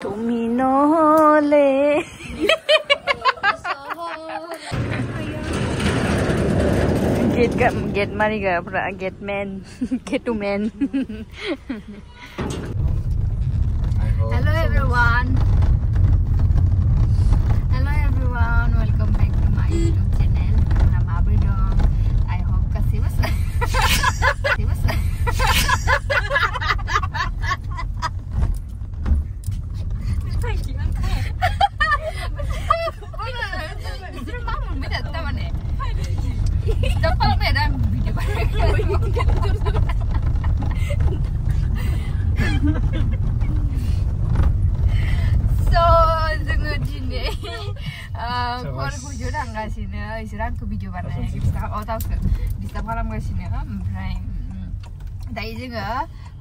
তুমি নহলে get mari ga get man get to man. Hello everyone, welcome back to my YouTube channel. Nama Abridong. I hope kasih bas Isirang ke video warna oh tahu ke di setiap malam guys ini ompray dari juga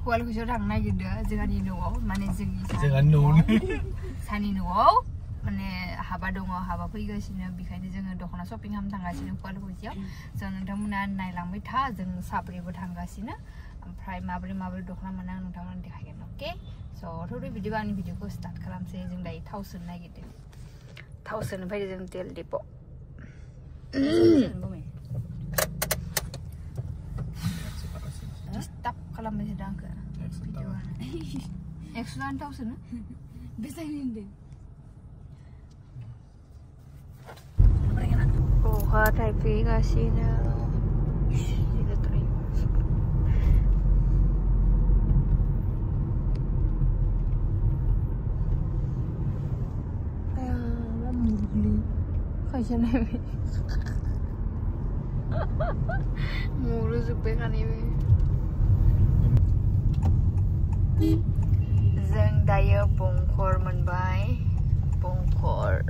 kual kujo orang naik gitu jangan inuau mana jangan sani inuau mana haba dongo haba pergi guys ini bikin jangan dokona shopping ham tangga sini kual kujo jangan temunan naik lang betah jangan sabri bertangga sini ompray mabri dokona mana nonton dikagen oke so thori video ani video ko start kalam se jangan dari 1000 naik gitu 1000 pai jangan tel depo stop kalau masih dangka video excellent tahu sana bisa ini oh hai pi kasih na ini try kasih na mulu sepekan ini Zeng daya bongkor menbai bongkor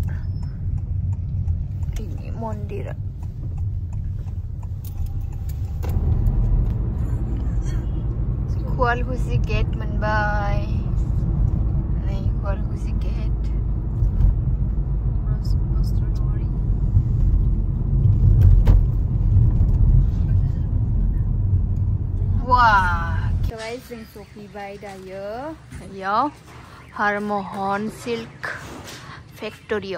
ini mondir kual husi gate menbai nih kual husi gate wah guys yang Sophie by daya ya Harmohon Silk Factory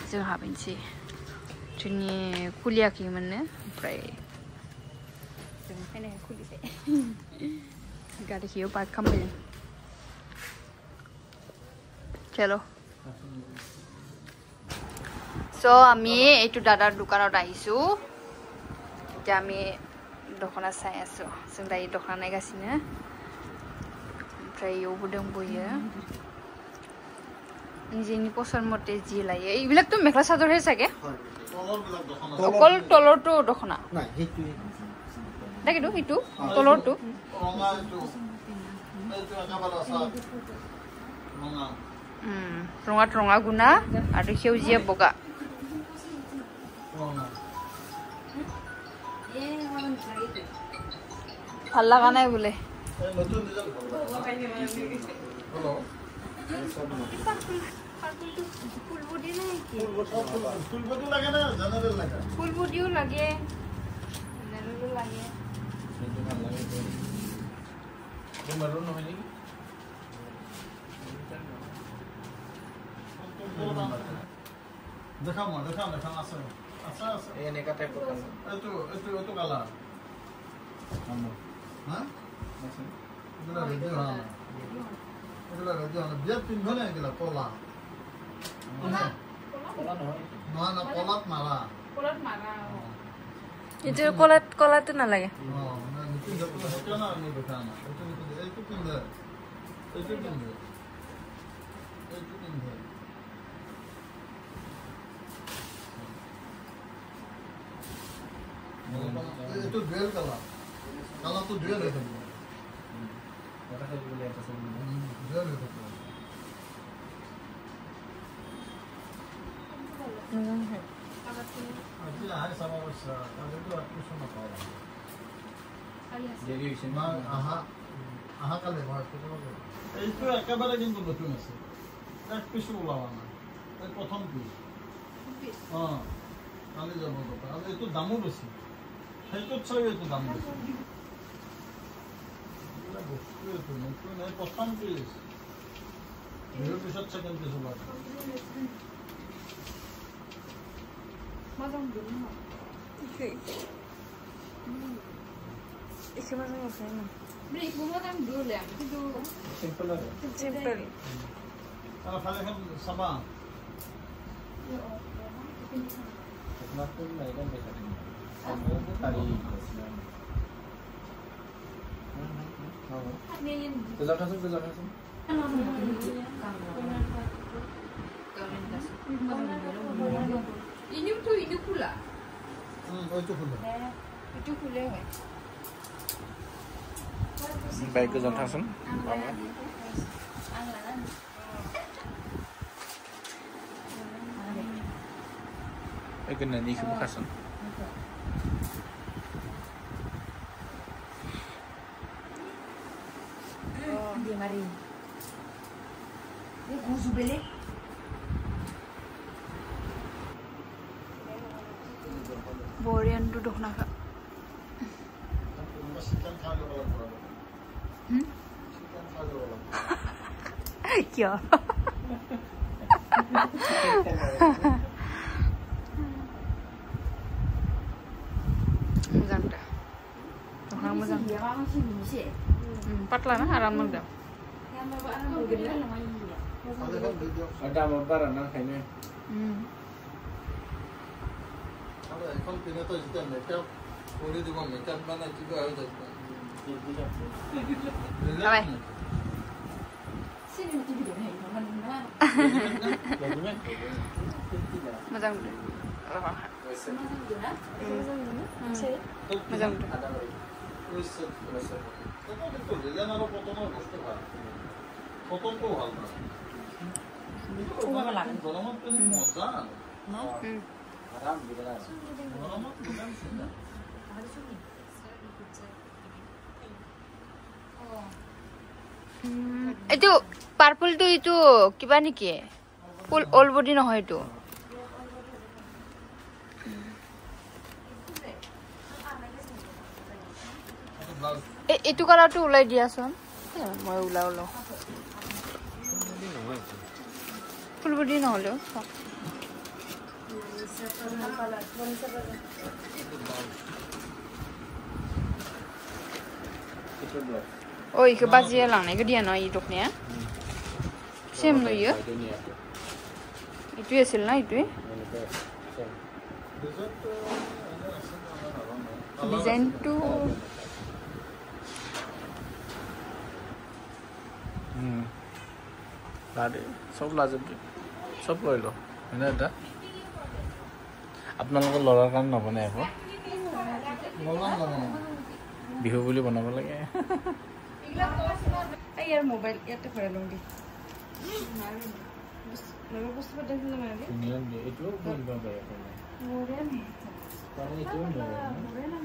जों हाबैनोसै जोंनि खुलियाखैमोन ओमफ्राय जों फैनाय खुलिबाय गारिखौ park खालामबाय चलो सो আমি এইটো দাদাৰ দোকানত আহিছো এতিয়া আমি दखना साय आसो जों दायो दखना नायगासिनो ओमफ्राय इयावबो दंबोयो निजेनि पसन्द मते जि लायो এইবিলাকতো মেখলা চাদৰহে চাগে অকল তলৰটো দখনা দেখেতো ইটো তলৰটো ৰঙা ৰঙা গুণা আৰু সেউজীয়া বগা ভাল লাগা নাই বোলে ফুলবুটিও লাগে দেখা আছে এনেকা টাইপ এটো কালার হ্যাঁ এগুলা রেডি হয় বিয়াত পিন্ধব না এগুলা কলা না কলাত মারা এটা কলাতে না লাগে itu duel kalah tuh duel itu duel itu hari sama bos ada itu aku sama kau jadi semua aha kali bahas itu একেবারে কিন্তু নতুন আছে এক পিছু ওলাওয়া না এই প্রথম পিস কালি যাব দোকান আর এত দামও বেশি সেইটো চাই এত দাম বেশি এটা বস্তু এত নতুন এই প্রথম piece Biru pisat second ke sebelah. Mazang dulu. Oke. Isi mazang apa ini? Beri ibu mazang dulu ya. Itu Simple aja. simple. Kalau kalian kan sama. Kenapa naik kan besar ini? Sama tadi. Kejar kasih. Ini pula. Itu pula. Itu pula. Baik kejar kasih. Cái này đi không khá sẵn. Dia mari. Dia kuzu beli. Borian duduk nak. Chicken खाने वाला थोड़ा. Chicken खाने वाला. क्या? Muzang dah. Orang muzang. Patla na haram muzang. Ada apa barang nak ini? Kalau ikan pina tu jadi makeup, boleh juga makeup mana juga ada. Apa? Muzang dah. Muzang dah. তো রেজানারও পতনও বসতে পারে পতন তো ভালো না গরমত কিন্তু মজা না Haram gitu lah. গরমত বুঝান না itu purple tu itu kiba niki full all body নহয় itu itu color tu ulai diason moi ulau full body নহলে oi ke bazi lang ne dia no i dok ne same no ye itu esil na itu design tu Tadi, सब लाजब सब লৈ লো এনে এটা আপোনালোকৰ লৰাৰ কাৰণে নবনাই আকৌ বিহু বুলি বনাব লাগে ইয়াৰ মোবাইল ইয়াতে ভৰাই লওঁ দি নগৰ বস্তু পাতি দিলে মানে এইটোও কৰিব পাৰে মোৰে নাই কাৰণ এইটোও মোৰে নাই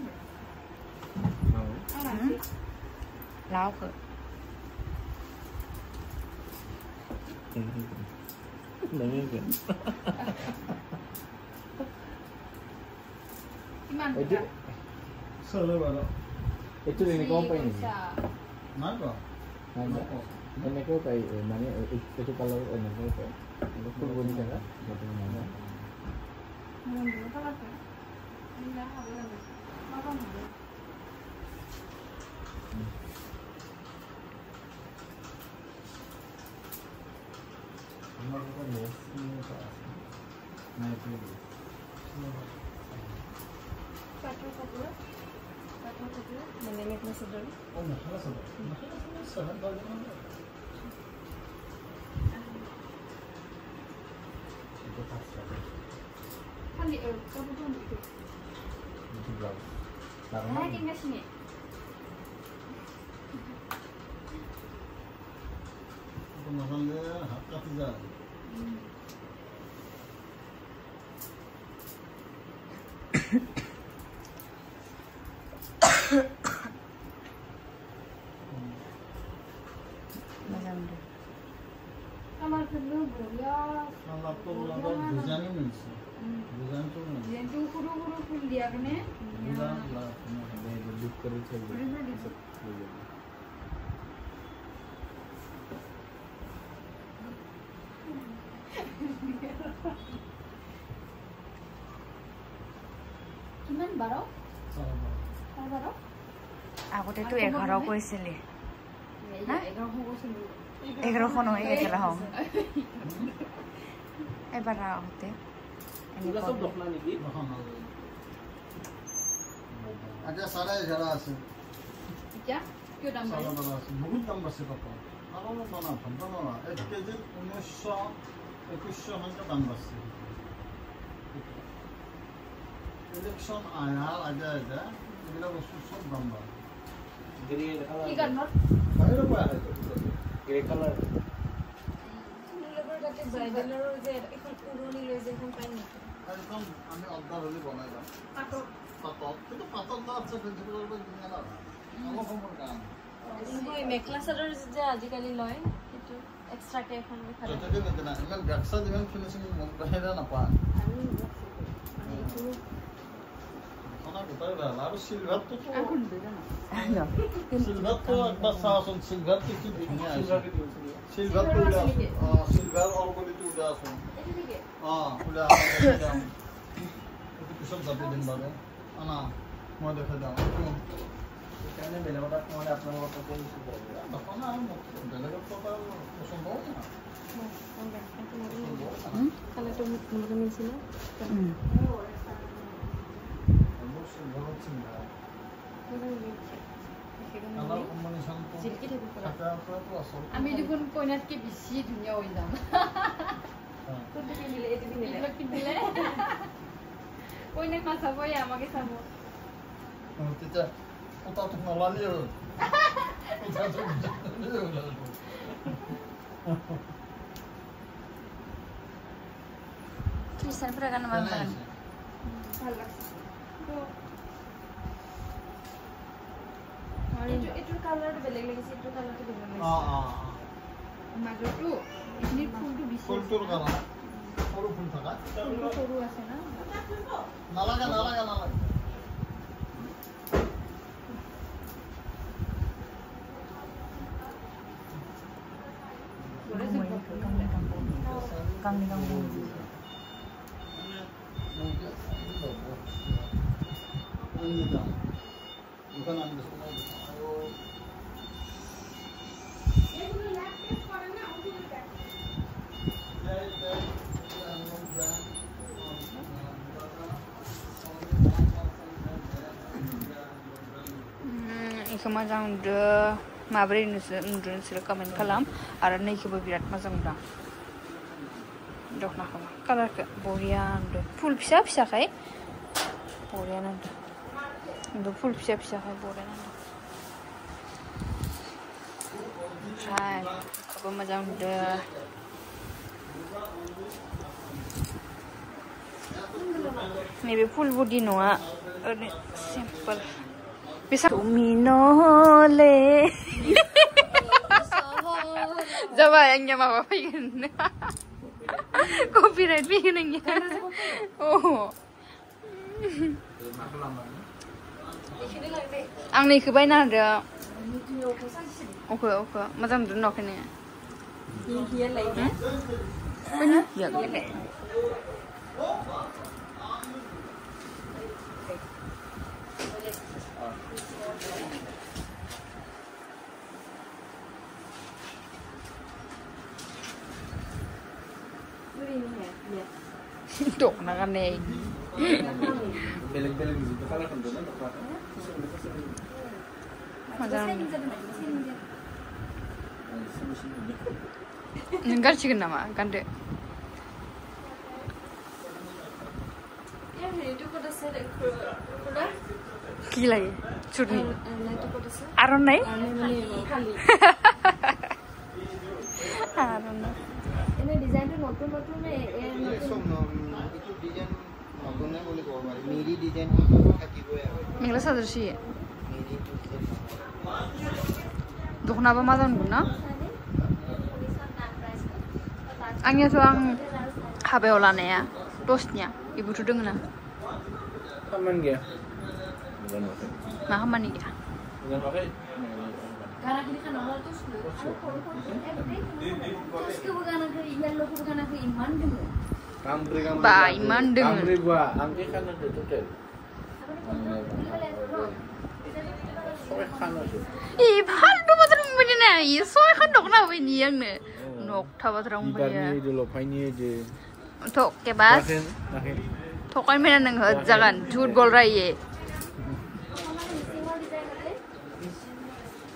নহয় লাও খ Nangis. Itu solo baro itu ini kau apa ini? না গো Ini kau apa? Mana itu kalau ini kau apa? Itu full body jaga. Betul mana? আগতেতো 11 কৈছিলে না 11 নহয় 11 এবাৰ আহোঁতে আচ্ছা 11.5 আছে এতিয়া কি দাম আছে বহুত দাম আছে পাপা আৰু বানা ভান্ডা 1 কেজি 1900 2100 হাজার দাম আছে ইলেকশন আয়া আগে আগে এগুলা বস্তু সব দাম বাড়ে গ্রে কালার কি কালার বাইরে পায় গ্রে কালার লেবার যাতে ব্রাইডালের যে এখন পুরনি রয়েছে এখন পাই না একদম আমি অর্ডার হলি বানাইলাম পাতল কিন্তু পাতল না আছে প্রিন্সিপাল করে দিনা না আমার কোন কাম ওই মেকলা সাদার যে আজিকালি লয় কিন্তু এক্সট্রা কে এখন খালি এটা কিন্তু না ইমান গাক্সা দিমান ফিনিশিং মন বাহিরা না পা আমি মানে একটু কোনা গোটাই ভালো আর সিলভার তো এখন দেনা না সিলভার তো একবার সাউন্ড সিলভার তো কি ধুনিয়া আছে সিলভার তো সিলভার অল বডি তো উড়া আছে এটা দিকে উড়া আছে এটা কিসব যাবে দিন বাদে আনা মই দেখা দাও এখানে বেলেগটা তোমার আপনার কথা কোন কিছু বলবে তখন আর বেলেগটা কথা পছন্দ হয় না তাহলে তো মনে মিলছিল আমি দেখুন কইনাতকে বেশি ধুনিয়া হই যাম কোনটা কিনলে এটা কিনলে কইনাক মাছ হবই আমাকে খাবো তেটা ওটা তো নলালিও ওটা তো Tulisan peragan mantan. Salah. Itu color beleg lagi sih, itu color tuh beleg lagi. Mager tuh, ini full tuh bisa. Full tuh kan? Full tak? Full aja na. Nalaga. Kampung. Bukan ambil semua. Ayo. Iku mazang de mabri nusir komen kalam ara naikibo birat mazang da. Dok nak apa? Color ke borian de full pisa kai. Borian anda. Do full pisa kai borian anda. Hai, apa macam de. Ni be full body noa. Ini simple. Bisa minole. Coba yang nyama apa ini? Copyright bikin oh. Ang ni kebaik nada. Oke. Macam tu nak ni. Ini lagi. Mana? Ya lagi. Dok nak aneh. Beleg-beleg gitu kalau kendala tak apa. Macam Nenggar chicken nama kan deh. Ya itu pada saya kuda. Gila ya, chutney. Aron naik? Aron. Ini desain tu notun ni. Itu desain notun ni boleh kau mari. Miri desain itu hati gue. Minggu sadar sih. Dukna apa macam guna? Angnya tu ang habe olane ya, tosnya. Ibu tu dengar. Kaman dia. Nah, mana dia? Jangan pakai. Karena ini kan orang tu terus bukan aku yellow bukan aku iman dulu. Kamri. Ba iman dulu. Kamri gua, angke kan ada hotel. फालतु बाथ्रा बुंबाय ना इयो सयखान दखना होबाय नि आंनो नकथा बाथ्रा बुंबाय थक के बास थकाय मेना नोङो जागोन झूठ बोल रहा है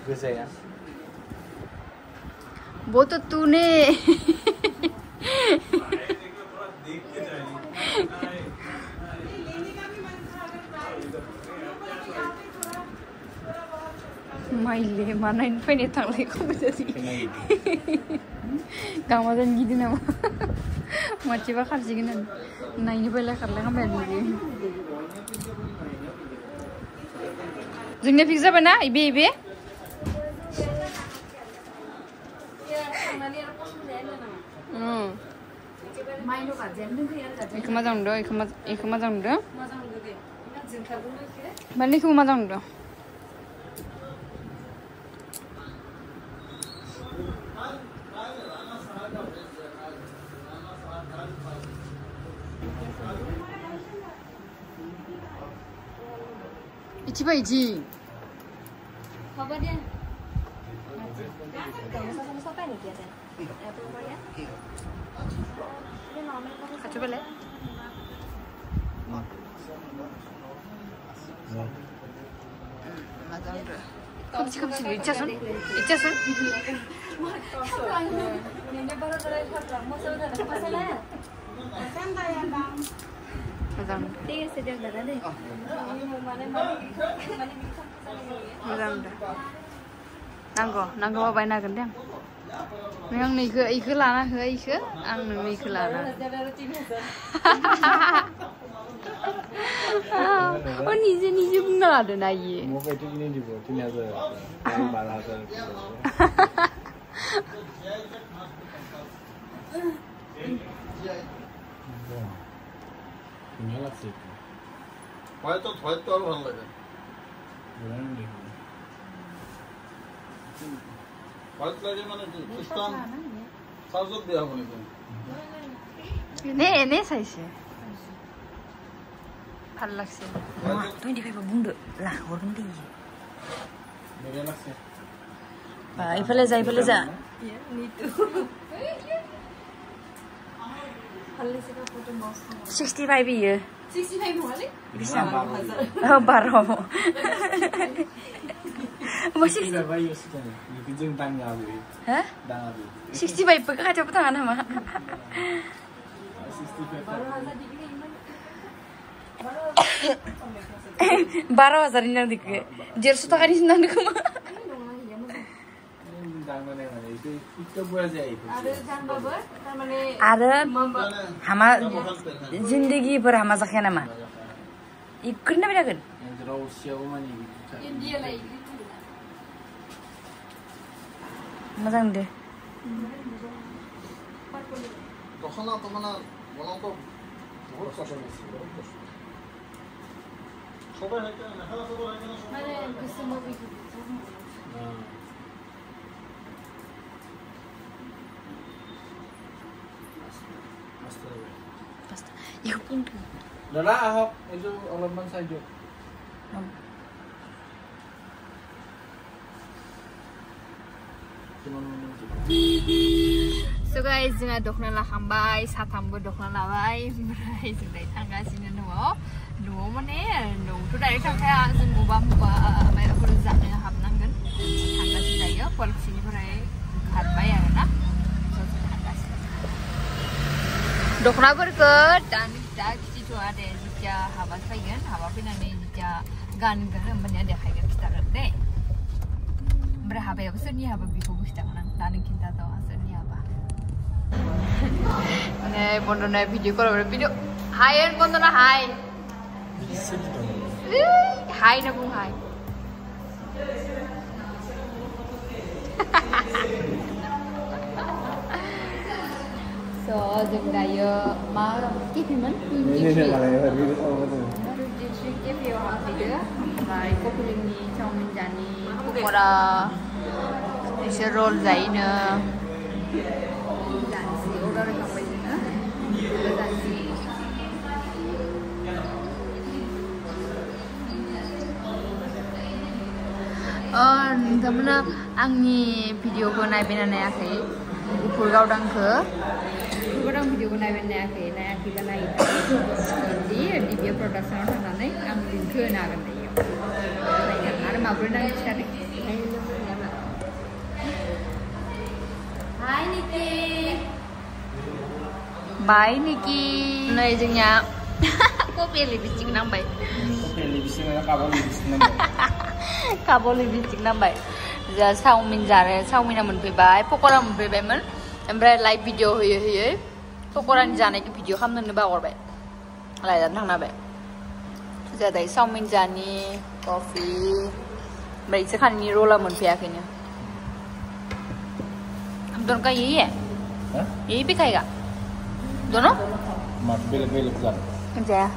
गोजाया वो तो तूने माइले मानायनि फैनाय थांलाय खमायजासि गामाजों गिदि नामा मानसिबा खारसिगोन आं नायनो बायलाय खारलाय खालामबाय बियो जोंनिया फिक्स जाबाय ना इबे इबे इखौ मोजां नुदों इखौ मोजां नुदों माने इखौ मोजां नुदों 이치 봐 이치 봐봐 돼 kamu sama siapa nih dia teh apa ya 같이 볼래? 맞아 그래 컴치 이차순? 이차순? nenek baru dari Jakarta mau saudara masalah santai ya bang 맞아 dia sedang ada deh mana 나거 봐봐야 나근데 형 이거 라나 그 이거 안 이거 라나 니제 분나도 나이 뭐가 되는지 뭐 지나서 말하자 화이트하러 가는 거야. 화이트 라이면은 비슷한 사서 대하고 있는. 네 사이즈. 팔락세. 또 이제 그 bunde lah orang di. Ba, iphale za. Ya, itu. Halle se ka photo mas. 65 iya. 65 boleh? Bisa. Oh, baru. Masih 65 iya sih kan. Itu jeung tangawi. Hah? Tangawi. 65 pe ka coba tangan sama. 65. Baru hazar digini iman. 12,000 ini nang dikge. Jer suta kan nang dikge. itu buat saya itu. Ada hama जिंदगी भर हमा जाखे नामा इखोनो बिरागोन रावसियाव माने India lah ini मोजां दे দখনা তোমানা বলতো বহুত কষ্ট হয়েছে সবাই হয়তো নেখালা সবাই হয়তো mana kesemua begitu 이거 뿡 Dara Ahok itu elemen saja. So guys, जोंहा दखना लाखांबाय साथामबो दखना लाबाय ओमफ्राय जों दायो थांगासिनो न'आव माने न'आवथ' डाइरेक्ट थांखाया जों बबा मायबाफोर जानो हाबनांगोन थांगासिनो दायो कलेजनिफ्राय खारबाय आरोना थांगासिनो दखनाफोरखौ दा खिथिथ'आ दे जिथिया हाबा फैगोन हाबा फैनानै जिथिया गानगोन होमबानिया देखायगोन खिथागोन दे ओमफ्राय हाबायाबो सोरनि हाबा बेखौबो खिथागोन आं दा नों खिन्थाथ' सोरनि हाबा माने बन्दना भिडिअ कल भिडिअ हाय बन्दना हाय हाय ना बुं हाय so जों दायो मा केफेमोन केफेआव हाबफैदो ओमफ्राय कपिलिंनि चावमिन जानि पक'रा बिसोर रल जायोनो जानसि अर्डार खालामबाय जोङो जानसि नोंथांमोना आंनि भिडिअखौ नायबायना नायाखै गुफुर गावदांखौ भिडिअखौ नायाखैबा नायदि दिव्या प्रडाक्सनाव थांनानै आं लिंकखौ होनो हागोन दायो आरो माबोरै नांगौ खिथादों हाय निकि बाय निकि नै जोंनिया कपि लिपस्टिक नांबाय काबो लिपस्टिक नांबाय जोंहा चाउमिन जानो चाउमिना मोनफैबाय पक'रा मोनफैबायमोन ओमफ्राय लाइभ भिडिअ होयै पक'रानि जानायखौ भिडिअ खालामनोनो बावगारबाय लाइजानो थांना हाबाय जोंहा दायो चाउमिन जानि कफि ओमफ्राय एसे खानैनि रला मोनफैयाखैनो दोनका यही है यही भी खाएगा दोनों बेलेग जानो जाया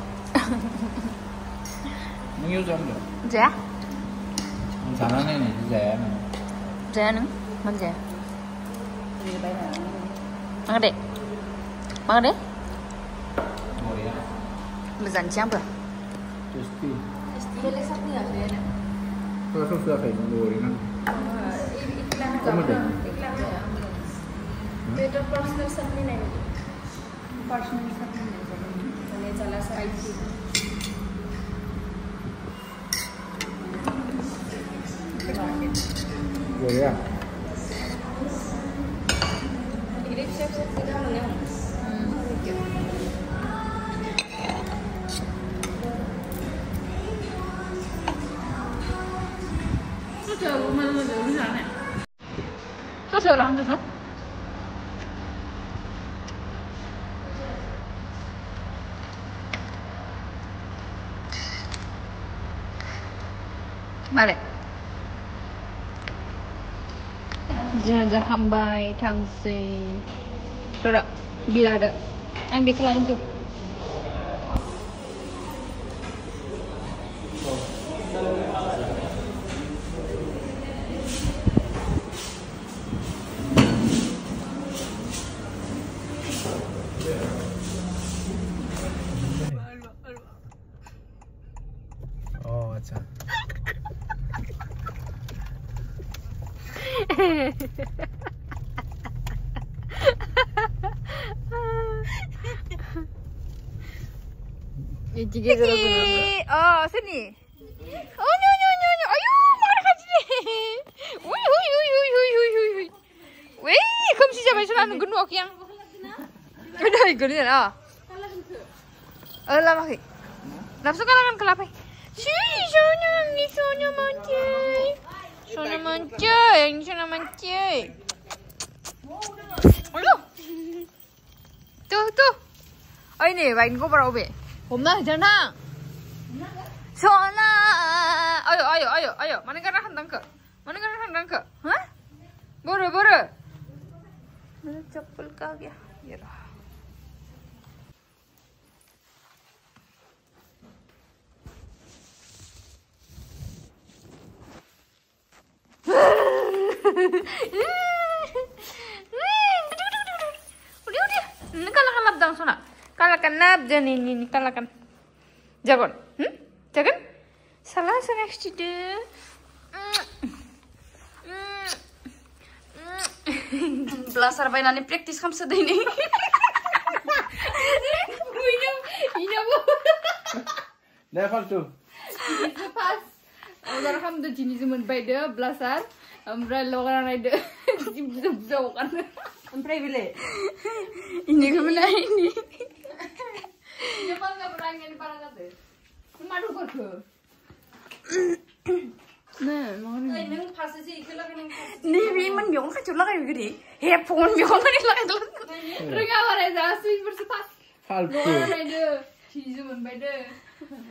नों इयाव जानो जाया जाना नायनाय जाया नों मानो जाया मादे मोजांसै आंबो Itu personal supplement. Personal supplement. Ini salah satu. Ya. Ini siap-siap sudah mana? Sudah mana dulu sana? Sudah lah, sudah. Balik. Jangan hambai tangsi. Sudah, bila ada. Ambil kelan tu. Oh, अच्छा. Oh, sini. Oh, nyo. Ayo, mana kaji ni? Ui. Wih, kamu sih sampai sana nunggu aku yang. Udah ikut ni lah. Lama lagi. Nafsu kalangan kelapa. Sono mancai. Aduh. Tuh. Oh ini, baik kau berapa be? Homna jangan. Sona. Ayo. Mana kena handang ke? Hah? Boro. Mana cepel kau ya? Yara. Udah. Kalahkan labdang sana. Kalahkan labdang ini kalahkan. Jagon. Jagon? Salah sana sih. Belasar bainane praktis kamu sedih ini. Ini apa? Dah faltu. Pas. Udah kamu tuh jenis menpai deh belasar. Ambil logan ada. Bisa kan? Ambil beli. Ini kemana ini? Jangan nggak berangin para kata. Cuma dulu ke. Nah, mana? Neng pasti sih itu lagi neng. Nih, biman biong kan cuma kayak gini. Phone biong kan itu lagi tuh. Renga mana jasa bersepas. Faltu. Logan ada. Jenis menpai deh.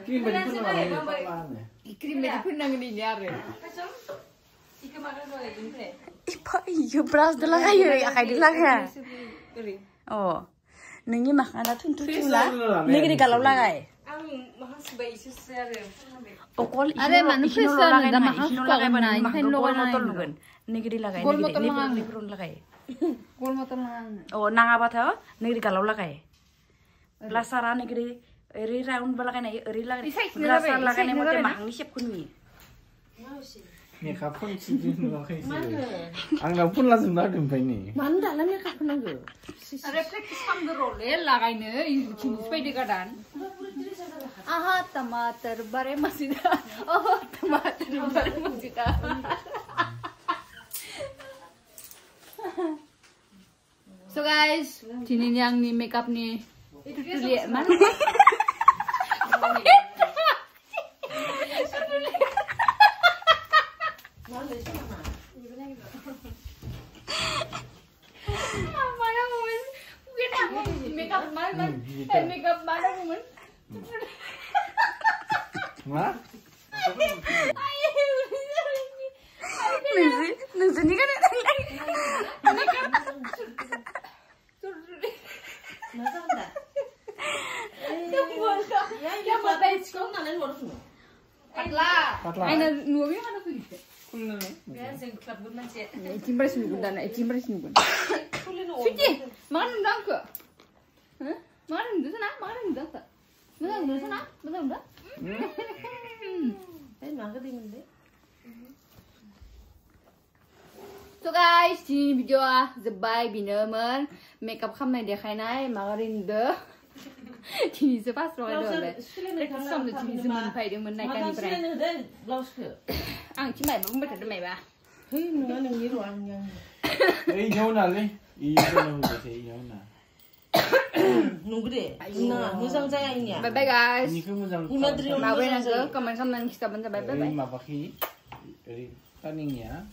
Krim baju pun apa? Krim baju pun nang ini ada. Ika makan dua lagi ni. Iya beras dah lah kayak dilah ya. Oh, nengi makan ada tuh lah. Nengi di kalau lah kayak. Ang mahal sebaik susah deh. Pokok ada mana fresh ada mahal kau mana? Ini logan apa? Nengi di lah kayak. Gol motor lah kayak. Gol motor lah. Oh, nang apa tahu? Negeri kalau lah kayak. Pelasaran negeri round bala kayak negeri lah. Pelasaran lah kayak mau mahang ni siap kunmi. Makeup फोनसिजों नुवाखैसो आंनाव फन लाजोबना होदों ओमफ्राय नै मानो दालाय makeup नांगौ आरो प्रेक्टिस खालामदो र'ले लागायनो इउटिउब फैदो गोदान आहा टमाटर बारे मसिदा ओह टमाटर बारे मसिदा So guys, दिनैनि आंनि मेकआपनि tutorial mana? Mana momen? Mungkin aku makeup mana? Makeup mana momen? Hah? Nunggu kan Masa enggak? Ya mata itu kau nanya lu harus nunggu. Katla. Aina nunggu yang mana tuh? Ya, sing klub gue macet. Cimbres nunggu dan cimbres nunggu. Suci, mana nunggu ke? Hah? Mana nunggu sana? Mana nunggu tak? Mana nunggu sana? Mana nunggu? Mana ke dingin deh? So guys, di video zebai binomen makeup खालामनाय देखायनाय मागारिनदो दिनैसो first लगायदोंलै practice खालामनो दिनैसो मोनफैदोंमोन नायकानिफ्राय आं थिमायबा बुंबाय थादों मायबा Hei, nunggu nunggu ruang yang. Iyaw na le. Iyaw na kasi iyaw na. Nunggu deh. Nah, musang saya ini ya. Bye bye guys. Ini ko mo jang. Mabay na ko, comment kita banta bye bye. Mabaki. Eri kaning ya.